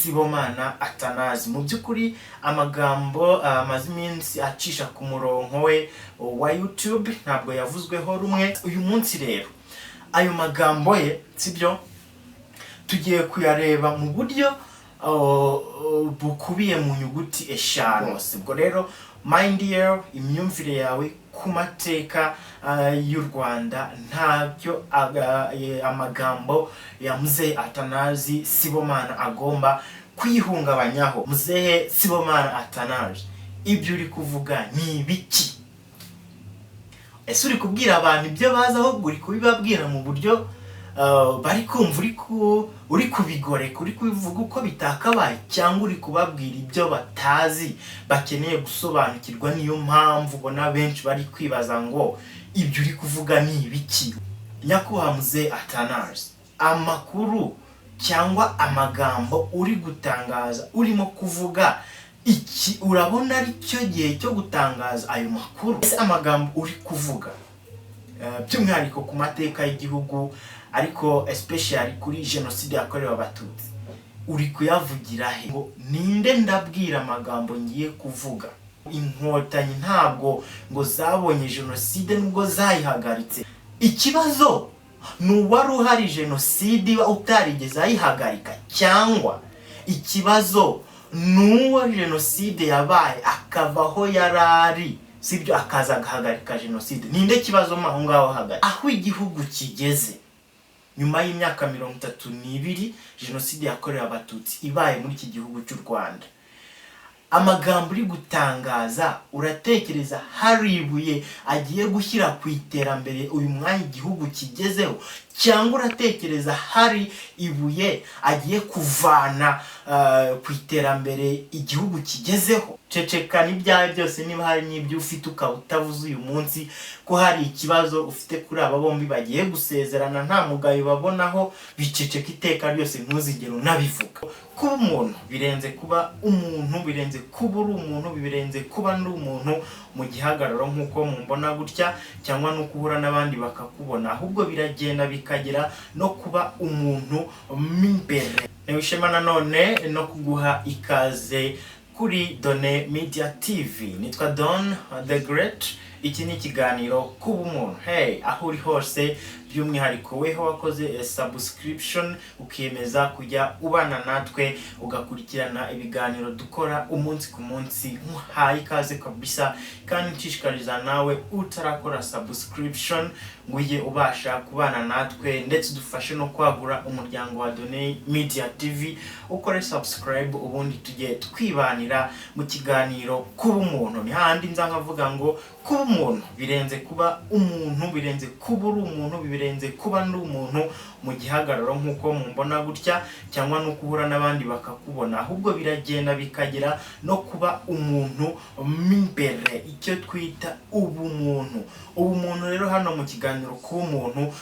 Sibomana Atanazi. Mu byukuri amagambo amaze iminsi acisha ku murongo we wa YouTube ntabwo yavuzweho rumwe. Uyu munsi rero ayo magambo ye sibyo tugiye kuyareba mu buryo bukubiye mu nyuguti eshanu. Ubwo rero mind year, imyumvire yawe ku mateka y'u Rwanda ntabyo amagambo ya Muzehe Atanazi Sibomana agomba kwihungabanyaho. Muzehe Sibomana Atanazi, ibyo uri kuvuga ni biki? Ese uri kubwira abantu ibyo bazi aho uri kubibabwira mu buryo bari kumva uri kubigoreka, uri kubivuga uko bitakabaye, cyangwa uri kubabwira ibyo batazi bakeneye gusobanukirwa? Niyo mpamvu ubona benshi bari kwibaza ngo ibyo uri kuvuga ni ibiki? Nyakubahwa Muzehe Atanazi, amakuru cyangwa amagambo uri gutangaza, urimo kuvuga iki, urabona ari cyo gihe cyo gutangaza ayo makuru? Ese amagambo uri kuvuga by'umwihariko ku mateka y'igihugu, ariko especially kuri genocide yakorewe abatutsi, uri kuyavugira he? Ngo ninde ndabwira amagambo ngiye kuvuga? Inkotanyi ntabwo ngo zabonye genocide nubwo zayihagaritse. Ikibazo ni uwari uhari genocide utarigeze ayihagarika, cyangwa ikibazo ni uwo genocide yabaye akavaho yarari sibyo akaza agahagarika genocide? Ninde kibazo aho ngaho hagati? Aho igihugu kigeze nyuma y'imyaka 32 genocide yakorewe abatutsi ibaye muri iki gihugu cy'u Rwanda, amagambo uri gutangaza, uratekereza hari ibuye agiye gushyira ku iterambere uyu mwanya igihugu kigezeho, cyangwa uratekereza hari ibuye agiye kuvana ku iterambere igihugu kigezeho? Ceceka n'ibyawe byose, niba hari n'ibyo ufite ukaba utavuze uyu munsi ko hari ikibazo ufite kuri aba bombi bagiye gusezerana nta mugayo babonaho, biceceka iteka ryose, ntuzigere unabivuga. Kuba umuntu birenze kuba umuntu, birenze kuba uri umuntu, birenze kuba ndi umuntu mu gihagararo nk'uko mumbona gutya, cyangwa no kuhura n'abandi bakakubona, ahubwo biragenda bikagera no kuba umuntu m'imbere. Newishema nanone no kuguha ikaze kuri Done Media TV. Nitwa Don the Great. Iki ni ikiganiro kuba umuntu. Hey, aho uri hose, by'umwihariko weho wakoze subscription ukiyemeza kujya ubana natwe ugakurikirana ibiganiro dukora umunsi ku munsi, nkuhaye ikaze kabisa, kandi nshishikariza nawe utarakora subscription ngo ujye ubasha kubana natwe ndetse dufashe no kwagura umuryango wa Done Media TV. Ukore subscribe ubundi tujye twibanira mu kiganiro kuba umuntu. Ni handi nza nkavuga ngo kuba umuntu birenze kuba umuntu, birenze kuba uri umuntu, birenze kuba ndi umuntu mu gihagararo nk'uko mumbona gutya, cyangwa no kuhura n'abandi bakakubona, ahubwo biragenda bikagera no kuba umuntu m'imbere, icyo twita ubumuntu. Ubumuntu rero hano mu kiganiro kuba umuntu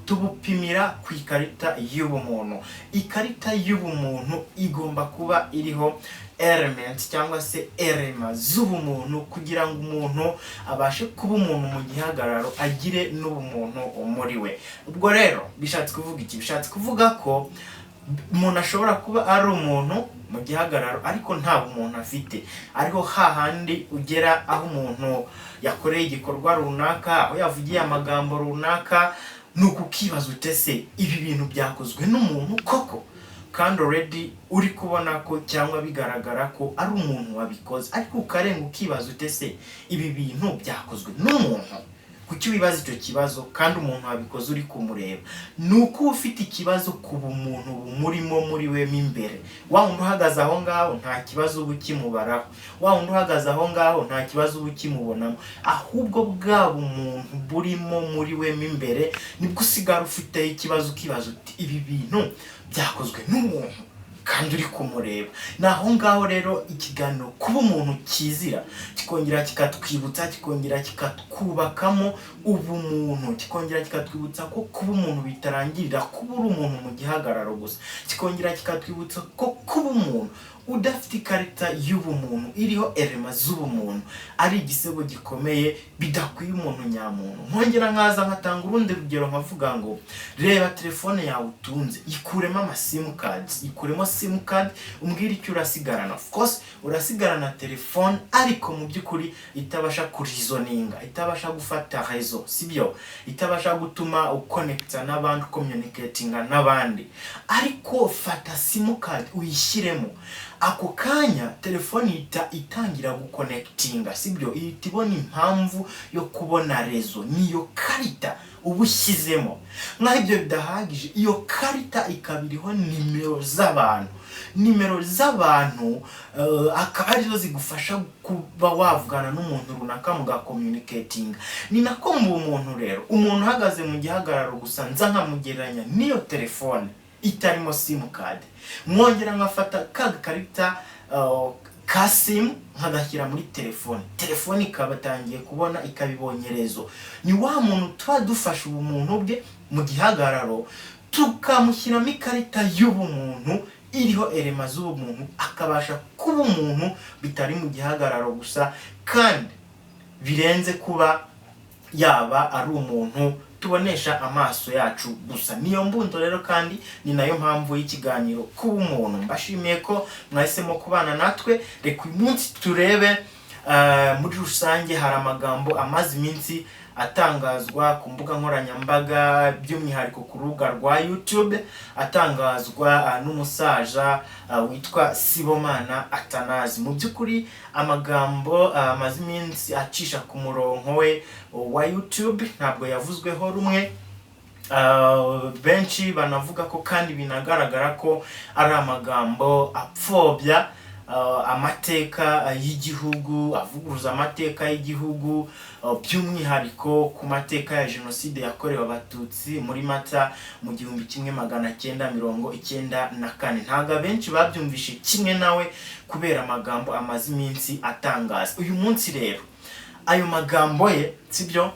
tubupimira ku ikarita y'ubumuntu. Ikarita y'ubumuntu igomba kuba iriho elements cyangwa se elema z'ubumuntu, kugira ngo umuntu abashe kuba umuntu mu gihagararo, agire n'ubumuntu muri we. Ubwo rero bishatse kuvuga iki? Bishatse kuvuga ko umuntu ashobora kuba ari umuntu mu gihagararo ariko nta bumuntu afite. Ariho hahandi ugera aho umuntu yakoreye igikorwa runaka, aho yavugiye amagambo runaka, nuko ukibaza utese ibi bintu byakozwe n'umuntu koko? Kandi already uri kubona ko cyangwa bigaragara ko ari umuntu wabikoze, ariko ukarenga ukibaza utese ibi bintu byakozwe n'umuntu. Kuki wibaza icyo kibazo kandi umuntu wabikoze uri kumureba? Nuko ufite ikibazo ku bumuntu bumurimo muri we m'imbere. Wa wundi uhagaze aho ngaho nta kibazo uba ukimubaraho, wa wundi uhagaze aho ngaho nta kibazo uba ukimubonamo, ahubwo bwa bumuntu burimo muri we m'imbere nibwo usigara ufite ikibazo, ukibaza uti ibi bintu byakozwe n'umuntu kandi uri kumureba. Naho ngaho rero ikiganiro kuba umuntu kizira, kikongera kikatwibutsa, kikongera kikatwubakamo ubumuntu, kikongera kikatwibutsa ko kuba umuntu bitarangirira kuba uri umuntu mu gihagararo gusa, kikongera kikatwibutsa ko kuba umuntu udafite ikarita y'ubumuntu iriho elema z'ubumuntu ari igisebo gikomeye bidakwiye umuntu nyamuntu. Nkongera nkaza nkatanga urundi rugero nkavuga ngo reba telefone yawe utunze ikuremo ama sim cards, ikuremo sim card umbwira icyo urasigarana. Of course urasigarana telefone ariko mu by'ukuri itabasha kurizoninga, itabasha gufata rezo, sibyo, itabasha gutuma uconnecta n'abandi, communicatinga n'abandi. Ariko fata sim card uyishyiremo, ako kanya telefone itangira guconnectinga, sibyo, itibona impamvu yo kubona rezo. Niyo karita ubushyizemo. Nkaho ibyo bidahagije, iyo karita ikabiriho nimero z'abantu akaba arizo zigufasha kuba wavugana n'umuntu runaka muga communicating. Ni nako mu umuntu rero, umuntu uhagaze mu gihagararo gusa nza nkamugereranya niyo telefone itarimo sim card. Mwongera nkafata karita ka sim nkagashyira muri telefone ikabatangiye kubona, ikabibonyerezo. Ni wa muntu tuba dufasha ubumuntu bwe mu gihagararo tukamushyiramo ikarita y'ubumuntu iriho elema z'ubumuntu, akabasha kuba umuntu bitari mu gihagararo gusa kandi birenze kuba yaba ari umuntu tubonesha amaso yacu gusa. Niyo mbundo rero kandi ni nayo mpamvu y'ikiganiro kuba umuntu. Mbashimiye ko mwahisemo kubana natwe. Reka uyu munsi turebe muri rusange hari amagambo amaze iminsi atangazwa ku mbuga nkoranyambaga, by'umwihariko ku rubuga rwa YouTube, atangazwa n'umusaza witwa Sibomana Atanazi. Mu by'ukuri amagambo amaze iminsi acisha ku murongo we wa YouTube ntabwo yavuzweho rumwe. Benshi banavuga ko kandi binagaragara ko ari amagambo apfobya amateka y'igihugu, avuguruza amateka y'igihugu, by'umwihariko ku mateka ya jenoside yakorewe abatutsi muri Mata mu 1994. Ntago benshi babyumvishe kimwe nawe kubera amagambo amaze iminsi atangaza. Uyu munsi rero ayo magambo ye, sibyo,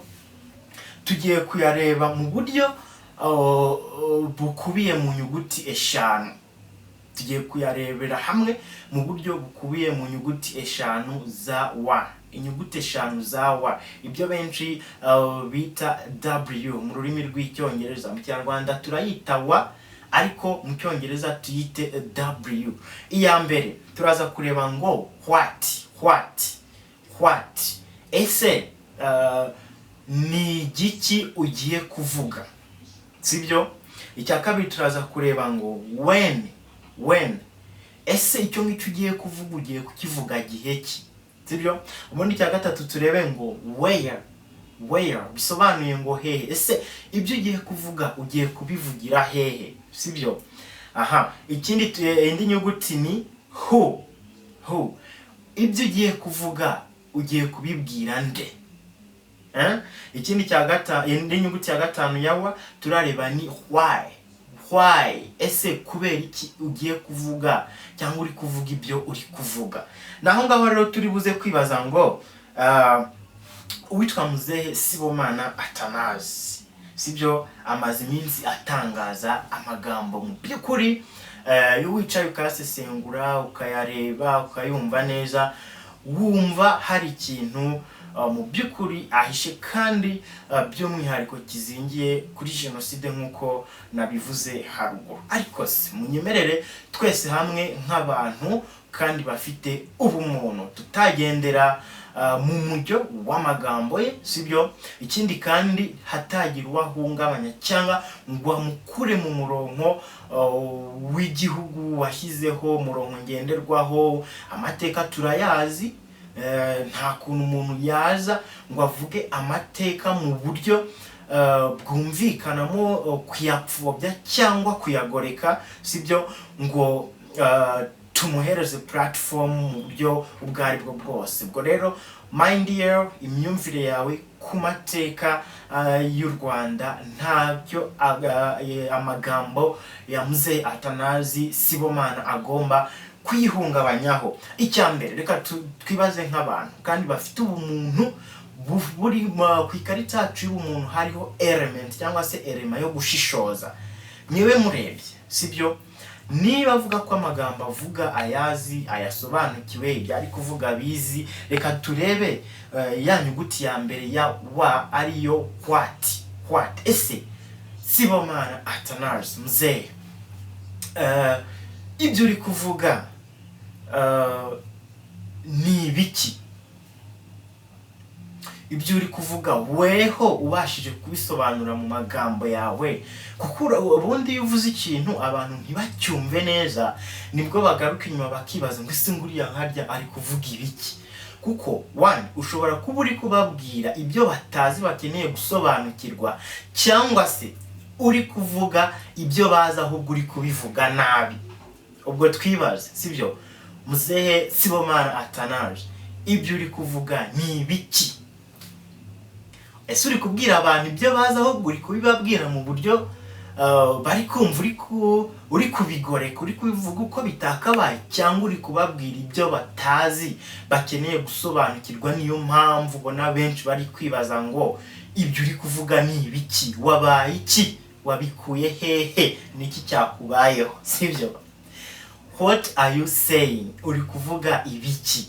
tugiye kuyareba mu buryo bukubiye mu nyuguti eshanu. Tugiye kuyarebera hamwe mu buryo bukubiye mu nyuguti eshanu za wa. Inyuguti eshanu za wa, ibyo benshi bita W mu rurimi rw'icyongereza. Mu Kinyarwanda turayita wa, ariko mu Cyongereza tuyite W. Iya mbere turaza kureba ngo what. Ese ni igiki ugiye kuvuga, sibyo? Icya kabiri turaza kureba ngo when. Ese icyo ngicyo ugiye kuvuga ugiye kukivuga gihe ki, sibyo? Ubundi icya gatatu turebe ngo where, bisobanuye ngo hehe. Ese ibyo ugiye kuvuga ugiye kubivugira hehe, sibyo? Indi nyuguti ni who. Ibyo ugiye kuvuga ugiye kubibwira nde? Indi nyuguti ya gatanu yawa turareba ni why. Ese kubera iki ugiye kuvuga cyangwa uri kuvuga ibyo uri kuvuga? Naho ngaho rero turi buze kwibaza ngo uwitwa Muzehe Sibomana Atanazi, sibyo, amaze iminsi atangaza amagambo mu by'ukuri iyo wicaye ukayasesengura, ukayareba, ukayumva neza, wumva hari ikintu mu by'ukuri ahishe kandi by'umwihariko kizingiye kuri jenoside nk'uko nabivuze haruguru. Ariko se munyemerere twese hamwe nk'abantu kandi bafite ubumuntu tutagendera mu mujyo w'amagambo ye, sibyo? Ikindi kandi hatagira uwahungabanya cyangwa ngo amukure mu murongo w'igihugu washyizeho, murongo ngenderwaho. Amateka turayazi, nta kuntu umuntu yaza ngo avuge amateka mu buryo bwumvikanamo kuyapfobya cyangwa kuyagoreka, sibyo, ngo tumuhereze platform mu buryo ubwo aribwo bwose. Ubwo rero mind year, imyumvire yawe ku mateka y'u Rwanda ntabyo amagambo ya Muzehe Atanazi Sibomana agomba kwihungabanyaho. Icyambere reka twibaze nk'abantu kandi bafite ubumuntu buri ku ikarita yacu y'ubumuntu hariho element cyangwa se elema yo gushishoza. Niwe murebye, sibyo, niba avuga ko amagambo avuga ayazi ayasobanukiwe ibyo ari kuvuga bizi, reka turebe ya nyuguti ya mbere ya wa ariyo what. Ese Sibomana Athanase mzee, ibyo uri kuvuga ni ibiki? Ibyo uri kuvuga weho ubashije kubisobanura mu magambo yawe? Kuko ubundi iyo uvuze ikintu abantu ntibacyumve neza, nibwo bagaruka inyuma bakibaza ngo ese nguriya nkarya ari kuvuga ibiki. Kuko ushobora kuba uri kubabwira ibyo batazi bakeneye gusobanukirwa, cyangwa se uri kuvuga ibyo bazi ahubwo uri kubivuga nabi. Ubwo twibaze, sibyo? Muzehe Sibomana Athanase, ibyo uri kuvuga ni ibiki? Ese uri kubwira abantu ibyo bazi ahubwo uri kubibabwira mu buryo bari kumva uri kubigoreka, uri kubivuga uko bitakabaye, cyangwa uri kubabwira ibyo batazi bakeneye gusobanukirwa? Niyo mpamvu ubona benshi bari kwibaza ngo ibyo uri kuvuga ni ibiki? Wabaye iki? Wabikuye hehe? Niki cyakubayeho? Sibyo? What are you saying? Uri kuvuga ibiki?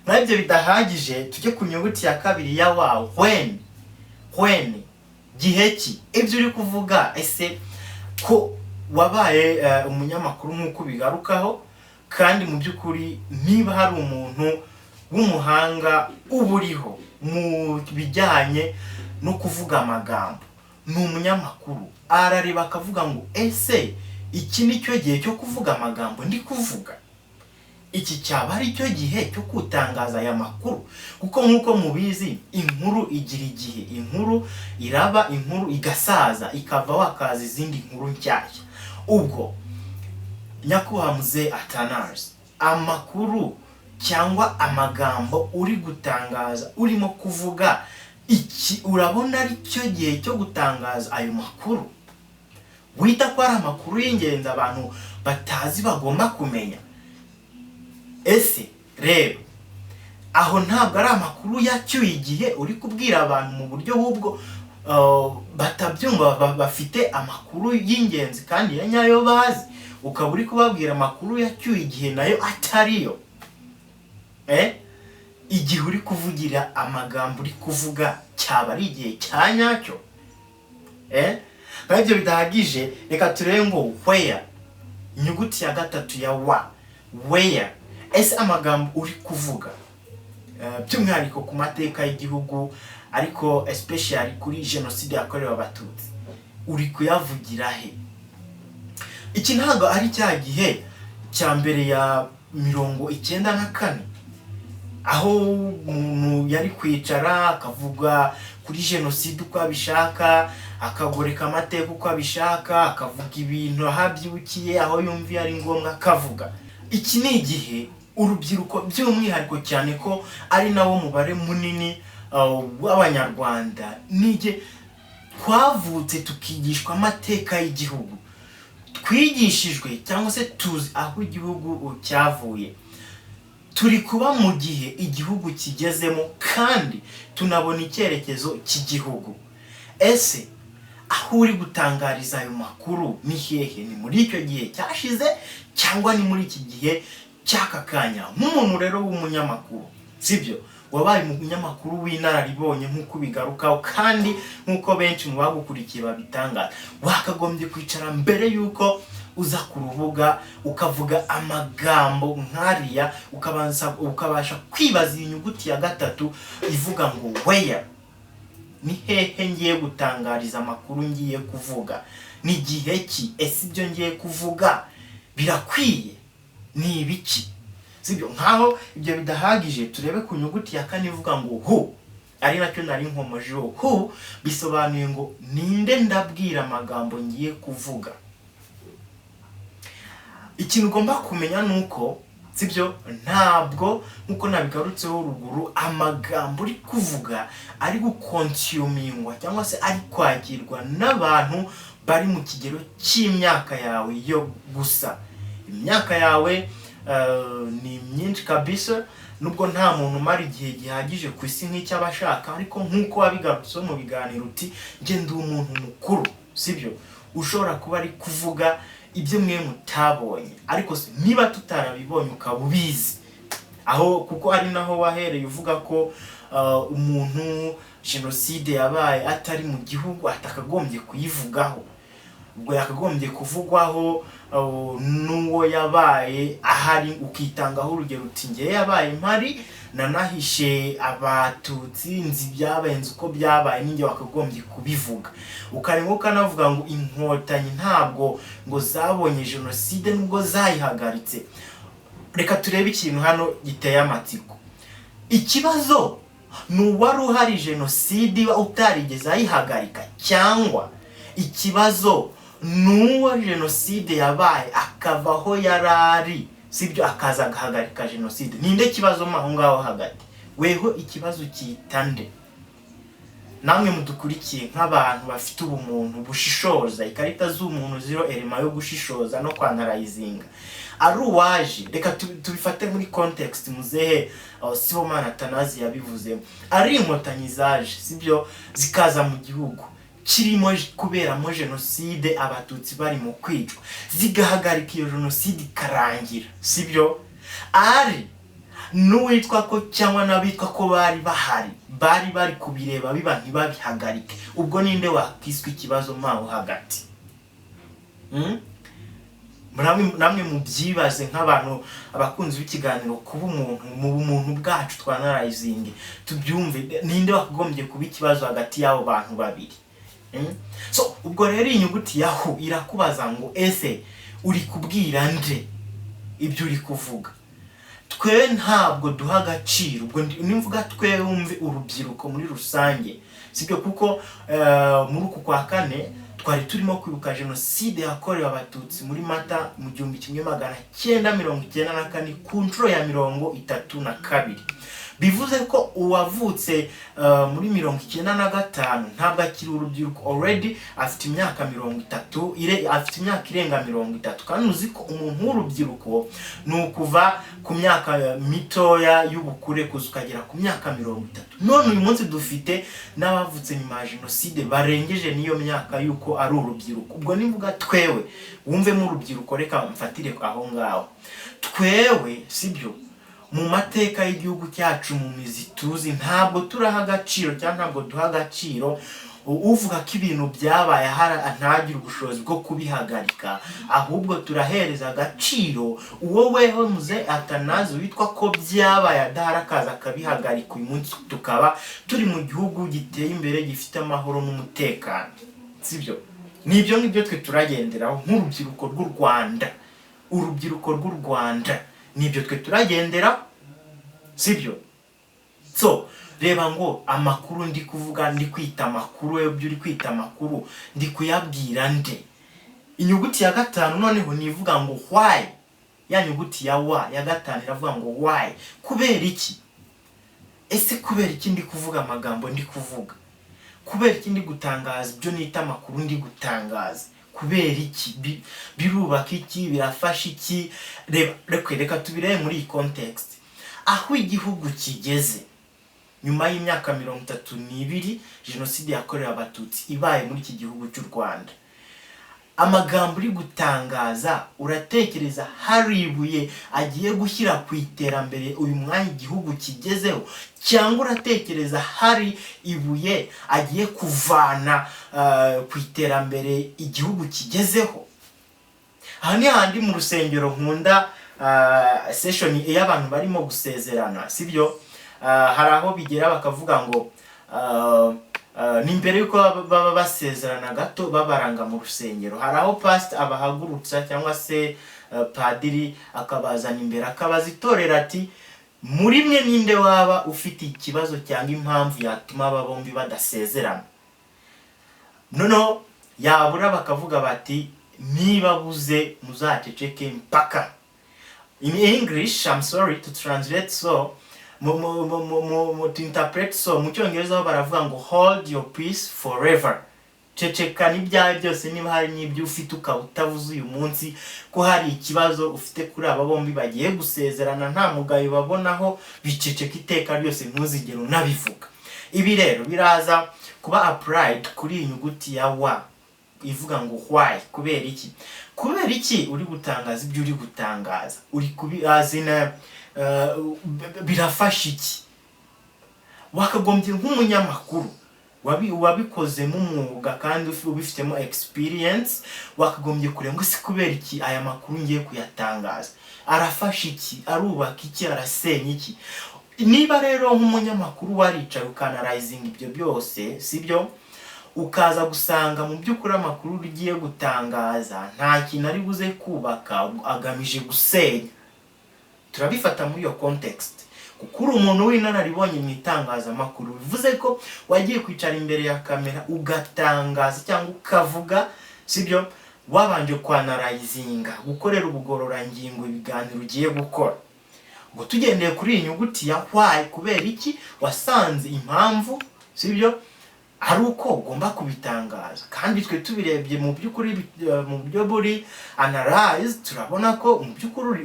Nabyo bidahagije, tujye ku nyuguti ya kabiri ya wa, when, gihe ki? Ibyo uri kuvuga, ese ko wabaye umunyamakuru nk'uko bigarukaho, kandi mu by'ukuri niba hari umuntu w'umuhanga uburiho mu bijyanye no kuvuga amagambo, ni umunyamakuru. Arareba akavuga ngo ese iki ni cyo gihe cyo kuvuga amagambo ndi kuvuga? Iki cyaba ari cyo gihe cyo kutangaza aya makuru? Kuko nk'uko mubizi, inkuru igira igihe, inkuru iraba, inkuru igasaza, ikava wakaza izindi nkuru nshyashya. Ubwo nyakubahwa Muzehe Athanase, amakuru cyangwa amagambo uri gutangaza, urimo kuvuga iki, urabona ari cyo gihe cyo gutangaza ayo makuru? Wita ko ari amakuru y'ingenzi abantu batazi bagomba kumenya? Ese reba, aho ntabwo ari amakuru yacyuye igihe uri kubwira abantu mu buryo ahubwo batabyumva, bafite amakuru y'ingenzi kandi ya nyayo bazi, ukaba uri kubabwira amakuru yacyuye igihe nayo atariyo. Igihe uri kuvugira amagambo uri kuvuga cyaba ari igihe cya nyacyo? Nabyo bidahagije, reka turebe ngo where, inyuguti ya gatatu ya wa, where. Ese amagambo uri kuvuga by'umwihariko ku mateka y'igihugu, ariko especially kuri jenoside yakorewe abatutsi, uri kuyavugira he? Iki ntabwo ari cya gihe cya mbere ya 1994, aho umuntu yari kwicara akavuga kuri jenoside uko abishaka, akagoreka amateka uko abishaka, akavuga ibintu ahabyukiye, aho yumviye ari ngombwa akavuga. Iki ni igihe urubyiruko by'umwihariko, cyane ko ari nawo mubare munini w'abanyarwanda, nije twavutse tukigishwa amateka y'igihugu, twigishijwe cyangwa se tuzi aho igihugu cyavuye. Turi kuba mu gihe igihugu kigezemo kandi tunabona icyerekezo cy'igihugu. Ese aho uri gutangariza ayo makuru ni hehe? Ni muri icyo gihe cyashize cyangwa ni muri iki gihe cy'aka kanya? Nk'umuntu rero w'umunyamakuru, sibyo, wabaye umunyamakuru w'inararibonye nk'uko bigarukaho, kandi nk'uko benshi mu bagukurikiye babitangaza, wakagombye kwicara mbere y'uko uza ku rubuga ukavuga amagambo nk'ariya, ukabasha kwibaza iyi nyuguti ya gatatu ivuga ngo where. Ni hehe ngiye gutangariza amakuru ngiye kuvuga? Ni gihe ki? Ese ibyo ngiye kuvuga birakwiye? Ni ibiki? Sibyo? Nkaho ibyo bidahagije, turebe ku nyuguti ya kane ivuga ngo who, ari nacyo nari nkomojeho. Who bisobanuye ngo ninde ndabwira amagambo ngiye kuvuga. Ikintu ugomba kumenya nuko, sibyo, ntabwo nkuko nabigarutseho ruguru, amagambo uri kuvuga ari gukonsuminwa cyangwa se ari kwakirwa n'abantu bari mu kigero cy'imyaka yawe yo gusa. Imyaka yawe ni myinshi kabisa, nubwo nta muntu umara igihe gihagije ku isi nk'icyo abashaka, ariko nkuko wabigarutseho mu biganiro uti nge ndi umuntu mukuru, sibyo, ushobora kuba ari kuvuga ibyo mwe mutabonye, ariko niba tutarabibonye ukabubizi aho, kuko ari naho wahereye uvuga ko umuntu jenoside yabaye atari mu gihugu atakagombye kuyivugaho, ubwo yakagombye kuvugwaho n'uwo yabaye ahari, ukitangaho urugero uti ngiye yabaye mpari nanahishe abatutsi nzi byabaye nzi uko byabaye, ninjye wakagombye kubivuga. Ukarimo ukanavuga ngo inkotanyi ntabwo ngo zabonye jenoside nubwo zayihagaritse. Reka turebe ikintu hano giteye amatsiko. Ikibazo ni uwari uhari jenoside utarigeze ayihagarika, cyangwa ikibazo nuwo jenoside yabaye akavaho yarari, sibyo akaza agahagarika jenoside? Ninde kibazo aho ngaho hagati? Weho ikibazo kitande. Namwe mudukurikiye nk'abantu bafite ubumuntu bushishoza, ikarita z'umuntu zero elema yo gushishoza no kwanarayizinga. Ari uwaje, reka tubifate muri context muzehe Sibomana Atanazi yabivuze. Ari inkotanyi zaje, sibyo, zikaza mu gihugu kirimo kuberamo jenoside, abatutsi bari mu kwicwa, zigahagarika iyo jenoside ikarangira, sibyo? Ari n'uwitwa ko cyangwa nabitwa ko bari bahari, bari kubireba biba ntibabihagarike, ubwo ninde wakiswe ikibazo maho hagati? Namwe mubyibaze nk'abantu abakunzi b'ikiganiro kuba umuntu mu bumuntu bwacu twanarayizinge, tubyumve ninde wakagombye kuba ikibazo hagati y'abo bantu babiri. So ubwo rero inyuguti yaho irakubaza ngo ese uri kubwira nde ibyo uri kuvuga? Twe ntabwo duha agaciro, ubwo nimvuga twe wumve urubyiruko muri rusange, sibyo? Kuko muri uku kwa kane twari turimo kwibuka jenoside yakorewe abatutsi muri Mata mu 1994 ku nshuro ya 32. Bivuze ko uwavutse muri 1995 ntabwo akiri urubyiruko, already afite imyaka 30, afite imyaka irenga 30. Kandi uzi ko umuntu w'urubyiruko ni ukuva ku myaka mitoya y'ubukure kuzukagera ku myaka 30. None uyu munsi dufite n'abavutse nyuma ya jenoside barengeje niyo myaka yuko ari urubyiruko. Ubwo nivuga twewe, wumve mu urubyiruko, reka mfatire aho ngaho. Twewe, sibyo, mu mateka y'igihugu cyacu mu mizi tuzi, ntabwo turaha agaciro cyangwa ntabwo duha agaciro uvuga ko ibintu byabaye ntagire ubushobozi bwo kubihagarika, ahubwo turahereza agaciro uwo weho muze Atanazi witwa ko byabaye adaharakaza akabihagarika. Uyu munsi tukaba turi mu gihugu giteye imbere gifite amahoro n'umutekano, sibyo? Nibyo ngibyo twe turagenderaho nk'urubyiruko rw'u Rwanda. Urubyiruko rw'u Rwanda nibyo twe turagendera, sibyo? So reba ngo amakuru ndi kuvuga, ndi kwita amakuru, ebyo uri kwita amakuru, ndi kuyabwira nde? Inyuguti ya 5 noneho nivuga ngo why. Ya nyuguti ya wa ya 5 iravuga ngo why. Kubera iki? Ese kubera iki ndi kuvuga amagambo ndi kuvuga? Kubera iki ndi gutangaza ibyo nita amakuru ndi gutangaza? Kubera iki? Birubaka iki? Birafasha iki? Reka tubirebe muri iyi context. Aho igihugu kigeze nyuma y'imyaka 32 jenoside yakorewe abatutsi ibaye muri iki gihugu cy'u Rwanda, amagambo uri gutangaza, uratekereza hari ibuye agiye gushyira ku iterambere uyu mwanya igihugu kigezeho, cyangwa uratekereza hari ibuye agiye kuvana ku iterambere igihugu kigezeho? Aha ni handi mu rusengero nkunda session y'abantu barimo gusezerana, sibyo? Hari aho bigera bakavuga ngo ni mbere yuko baba basezerana gato babaranga mu rusengero, hari aho pastor abahagurutsa cyangwa se padiri akabazana imbere akabaza itorero ati muri mwe ninde waba ufite ikibazo cyangwa impamvu yatuma aba bombi badasezerana? Noneho yabura bakavuga bati niba buze muzaceceke mpaka. In English, I'm sorry to translate so, to interpret so, mu cyongereza baravuga ngo hold your peace forever. Ceceka n'ibyawe byose niba hari n'ibyo ufite ukabutavuze uyu munsi ko hari ikibazo ufite kuri aba bombi bagiye gusezerana nta mugayo babonaho, biceceka iteka ryose ntuzigere unabivuga. Ibi rero biraza kuba applied kuri inyuguti ya wa ivuga ngo why. Kubera iki? kubera iki uri gutangaza ibyo uri gutangaza, uri kubazina birafasha iki? Wakagombye nk'umunyamakuru wabikozemo umwuga kandi ubifitemo experience, wakagombye kureba ngo si kubera iki aya makuru ngiye kuyatangaza, arafasha iki, arubaka iki, arasenya iki. Niba rero nk'umunyamakuru waricaye ukanalizinga ibyo byose, sibyo, ukaza gusanga mu by'ukuri amakuru ugiye gutangaza nta kintu ari buze kubaka, agamije gusenya, turabifata muri iyo context. Kuko uri umuntu w'inararibonye mu itangazamakuru, bivuze ko wagiye kwicara imbere ya kamera ugatangaza cyangwa ukavuga, sibyo, wabanje kwanalizinga, gukorera ubugororangingo ibiganiro ugiye gukora. Ngo tugendeye kuri iyi nyuguti ya why, kubera iki wasanze impamvu, sibyo, ari uko ugomba kubitangaza. Kandi twe tubirebye mu by'ukuri mu buryo buri analyze, turabona ko mu by'ukuri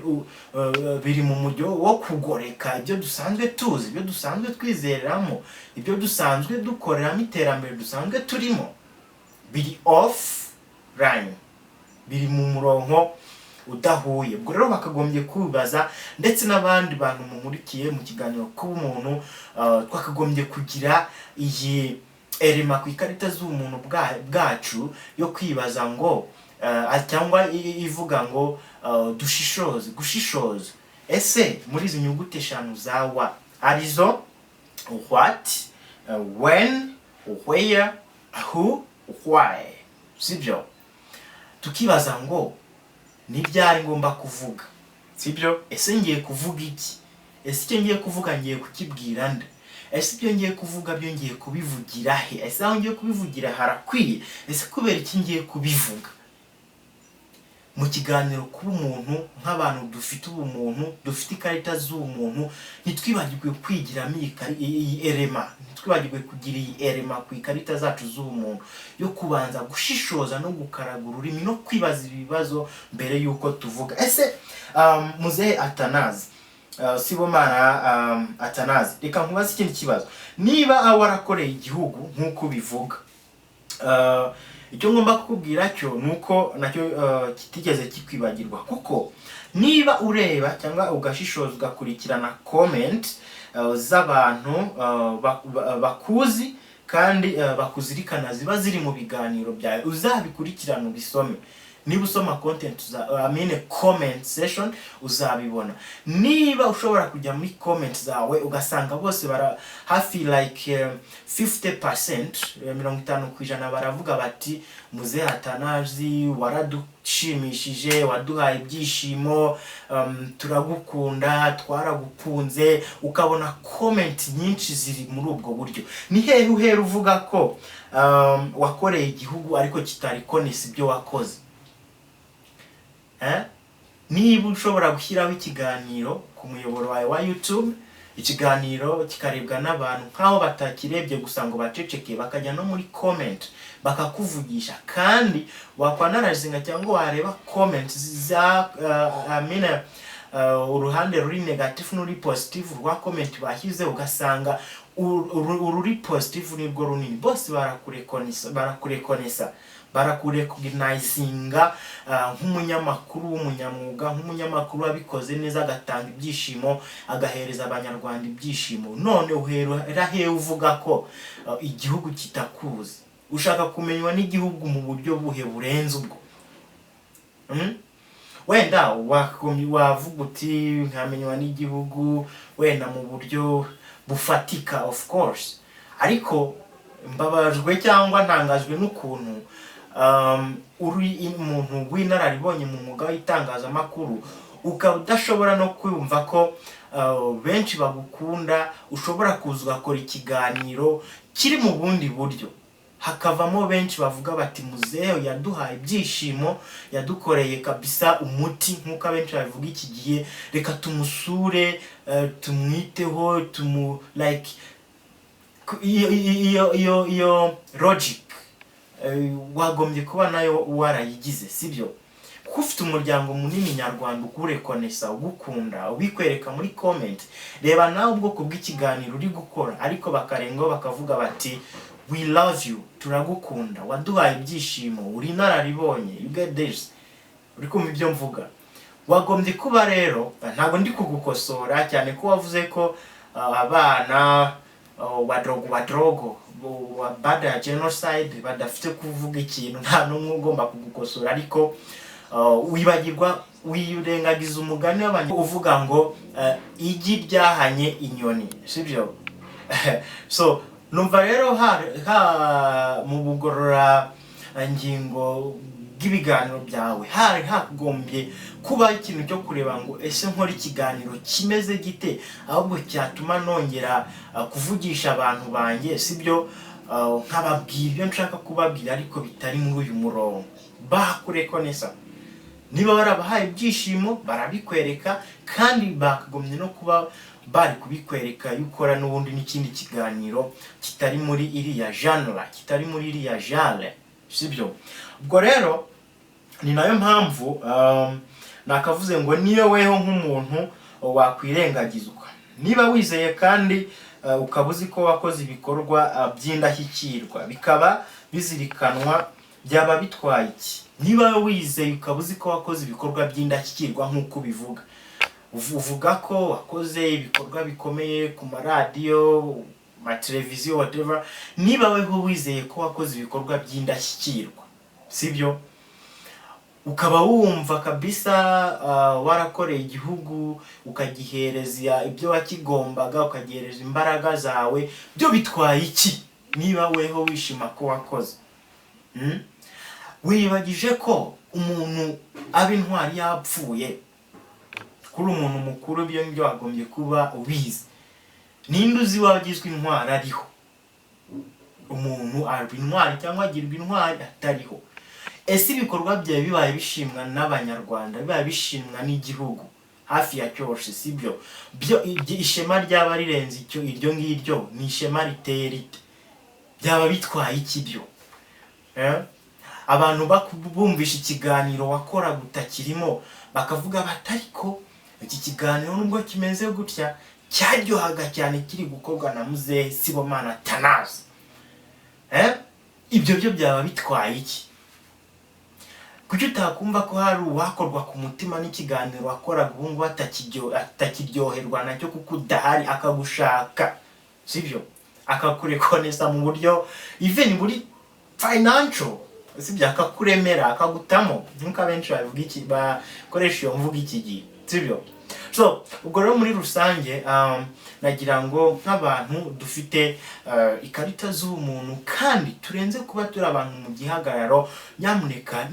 biri mu mujyo wo kugoreka ibyo dusanzwe tuzi, ibyo dusanzwe twizereramo, ibyo dusanzwe dukoreramo iterambere dusanzwe turimo, biri off line, biri mu murongo udahuye. Ubwo rero bakagombye kubaza, ndetse n'abandi bantu mumurikiye mu kiganiro k'umuntu, twakagombye kugira iyi erema ku ikarita z'umuntu bwacu yo kwibaza ngo cyangwa ivuga ngo gushishoza. Ese muri izi nyuguti eshanu za wa arizo what, when, where, who, why, sibyo, tukibaza ngo ni byari ngomba kuvuga, sibyo, ese ngiye kuvuga iki, ese icyo ngiye kuvuga ngiye kukibwira nde, ese ibyo ngiye kuvuga byo ngiye kubivugira he, ese aho ngiye kubivugira harakwiye, ese kubera iki ngiye kubivuga. Mu kiganiro kuba umuntu, nk'abantu dufite ubumuntu, dufite ikarita z'umuntu, ntitwibagirwe kwigiramo iyi erema, ntitwibagirwe kugira iyi erema ku ikarita zacu z'ubumuntu yo kubanza gushishoza no gukaraga ururimi no kwibaza ibibazo mbere yuko tuvuga. Ese Muzehe Atanazi, Sibomana Atanazi, reka nkubaze ikindi kibazo. Niba warakoreye igihugu nk'uko bivuga, icyo ngomba kukubwira cyo nuko nacyo kitigeze kikwibagirwa, kuko niba ureba cyangwa ugashishoza ugakurikirana comment z'abantu bakuzi kandi bakuzirikana ziba ziri mu biganiro byawe, uzabikurikirana ubisome. Niba usoma content comment section uzabibona. Niba ushobora kujya muri comment zawe ugasanga bose hafi like 50%, 50% baravuga bati Muzehe Atanazi waradushimishije, waduhaye ibyishimo, turagukunda, twaragukunze, ukabona comment nyinshi ziri muri ubwo buryo. Ni hehe uvuga ko wakoreye igihugu ariko kitari konesa ibyo wakoze? Niba ushobora gushyiraho ikiganiro ku muyoboro wawe wa YouTube, ikiganiro kikarebwa n'abantu nkaho batakirebye gusa ngo baceceke, bakajya no muri comment bakakuvugisha, kandi wakwanarazinga cyangwa wareba comment za uruhande ruri negative n'uri positive rwa comment bashyize, ugasanga ururi positive nibwo runini, bose barakurekonesa, barakurecognizinga nk'umunyamakuru w'umunyamwuga, nk'umunyamakuru wabikoze neza, agatanga ibyishimo, agahereza abanyarwanda ibyishimo. None uhera he uvuga ko igihugu kitakuzi? Ushaka kumenywa n'igihugu mu buryo buhe burenze ubwo? Wenda wavuga uti nkamenywa n'igihugu wenda mu buryo bufatika, of course, ariko mbabajwe cyangwa ntangajwe n'ukuntu uri umuntu w'inararibonye mu mwuga w'itangazamakuru ukaba udashobora no kwumva ko benshi bagukunda, ushobora kuza ugakora ikiganiro kiri mu bundi buryo, hakavamo benshi bavuga bati Muzehe yaduhaye ibyishimo, yadukoreye kabisa umuti, nk'uko abenshi bavuga iki gihe, reka tumusure, tumwiteho, like iyo logic wagombye kuba nayo warayigize, sibyo? Kuko ufite umuryango munini nyarwanda ukurekonesa, ugukunda, ubikwereka muri comment. Reba nawe ubwoko bw'ikiganiro uri gukora, ariko bakarengaho bakavuga bati we love you, turagukunda, waduhaye ibyishimo, uri nararibonye, you get this. uri kumva ibyo mvuga. Wagombye kuba rero, ntabwo ndi kugukosora cyane ko wavuze ko abana wadrogo bada ya genocide badafite kuvuga ikintu, nta n'umwe ugomba kugukosora, ariko wirengagiza umugani w'abandi uvuga ngo igi ryahanye inyoni, sibyo? So numva rero mu bugorora ngingo bw'ibiganiro byawe hari hagombye kuba ikintu cyo kureba ngo ese nkora ikiganiro kimeze gite, ahubwo cyatuma nongera kuvugisha abantu banjye, sibyo? Nkababwira ibyo nshaka kubabwira ariko bitari muri uyu murongo. Bakureko neza, niba barabahaye ibyishimo barabikwereka, kandi bakagombye no kuba bari kubikwereka yukora n'ubundi n'ikindi kiganiro kitari muri iriya genre, kitari muri iriya genre, sibyo? Ubwo rero ni nayo mpamvu nakavuze ngo niyo weho nk'umuntu wakwirengagizwa, niba wizeye kandi ukabuzi ko wakoze ibikorwa by'indashyikirwa bikaba bizirikanwa, byaba bitwaye iki? Niba wizeye ukabuzi ko wakoze ibikorwa by'indashyikirwa nk'uko bivuga, uvuga ko wakoze ibikorwa bikomeye ku maradiyo, televiziyo, whatever, niba weho wizeye ko wakoze ibikorwa by'indashyikirwa, sibyo? Ukaba wumva kabisa warakoreye igihugu, ukagihereza ibyo wakigombaga, ukagihereza imbaraga zawe, byo bitwaye iki niba weho wishima ko wakoze? Wibagije ko umuntu aba intwari yapfuye, kuri umuntu mukuru ibyo ngibyo wagombye kuba ubizi. Ninde uzi wagizwe intwari ariho? Umuntu aba intwari cyangwa agirwa intwari atariho. Ese ibikorwa byawe bibaye bishimwa n'abanyarwanda, bibaye bishimwa n'igihugu hafi ya cyose, sibyo? Byo ishema ryaba rirenze icyo, iryo ngiryo ni ishema riteye rite? Byaba bitwaye iki byo? Abantu bumvisha ikiganiro wakora gutakirimo bakavuga batariko iki kiganiro nubwo kimeze gutya cyaryohaga cyane kiri gukorwa na Muzehe Sibomana Athanase. Ibyo byo byaba bitwaye iki? Kuki utakumva ko hari uwakorwa ku mutima n'ikiganiro wakoraga ubu ngo atakiryoherwa nacyo kuko udahari, akagushaka, sibyo? Akakurekonesa mu buryo even buri financial, sibyo? Akakuremera, akagutamo, nkuko abenshi bavuga iki, bakoresha iyo mvuga iki gihe, sibyo? So ubwo rero muri rusange nagira ngo nk'abantu dufite ikarita z'umuntu kandi turenze kuba turi abantu mu gihagararo, nyamuneka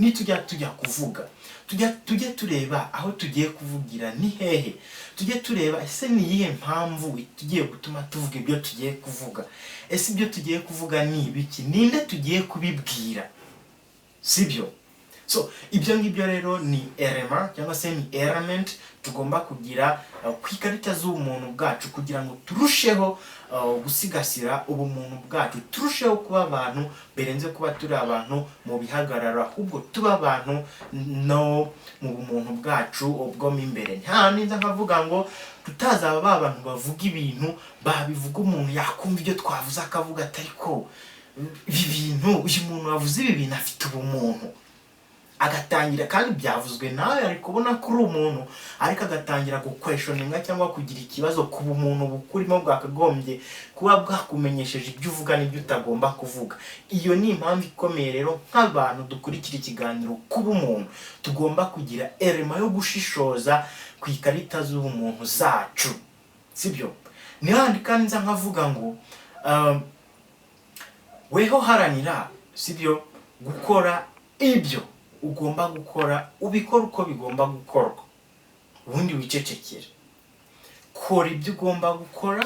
tujya kuvuga, tujye tureba aho tugiye kuvugira ni hehe, tujye tureba ese ni iyihe mpamvu tugiye gutuma tuvuga ibyo tugiye kuvuga, ese ibyo tugiye kuvuga ni ibiki, ninde tugiye kubibwira, sibyo? So ibyo ngibyo rero ni element cyangwa se ni element tugomba kugira ku ikarita z'umuntu bwacu, kugira ngo turusheho gusigasira ubumuntu bwacu, turusheho kuba abantu berenze kuba turi abantu mu bihagarara, ahubwo tuba abantu no mu bumuntu bwacu ubwo mo imbere. Nta ninza nkavuga ngo tutazaba abantu bavuga ibintu babivuga umuntu yakumva ibyo twavuze akavuga atariko ibi bintu, uyu muntu wavuze ibi bintu afite ubumuntu, agatangira kandi byavuzwe nawe ari kubona kuri umuntu, ariko agatangira guquestioninga cyangwa kugira ikibazo ku bumuntu bukurimo bwakagombye kuba bwakumenyesheje ibyo uvuga n'ibyo utagomba kuvuga. Iyo ni impamvu ikomeye rero nk'abantu dukurikira ikiganiro kuba umuntu tugomba kugira element yo gushishoza ku ikarita z'ubumuntu zacu, sibyo? Ni handi kandi nza nkavuga ngo weho haranira, sibyo, gukora ibyo ugomba gukora, ubikora uko bigomba gukorwa, ubundi wicecekera. Kora ibyo ugomba gukora,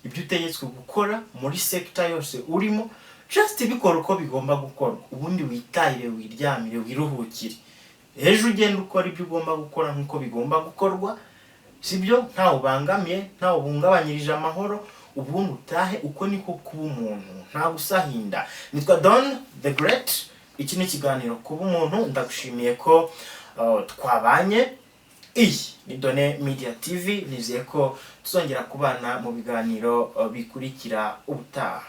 ibyo utegetswe gukora muri sector yose urimo, just bikora uko bigomba gukorwa, ubundi witahire, wiryamire, wiruhukire. Ejo ugenda ukora ibyo ugomba gukora nk'uko bigomba gukorwa, sibyo? Ntawe ubangamiye, ntawe ubungabanyirije amahoro, ubundi utahe. Uko niko kuba umuntu, nta gusahinda. Nitwa Don the Great. Iki ni ikiganiro kuba umuntu. Ndagushimiye ko twabanye. Iyi ni Done Media TV. Nizeye ko tuzongera kubana mu biganiro bikurikira ubutaha.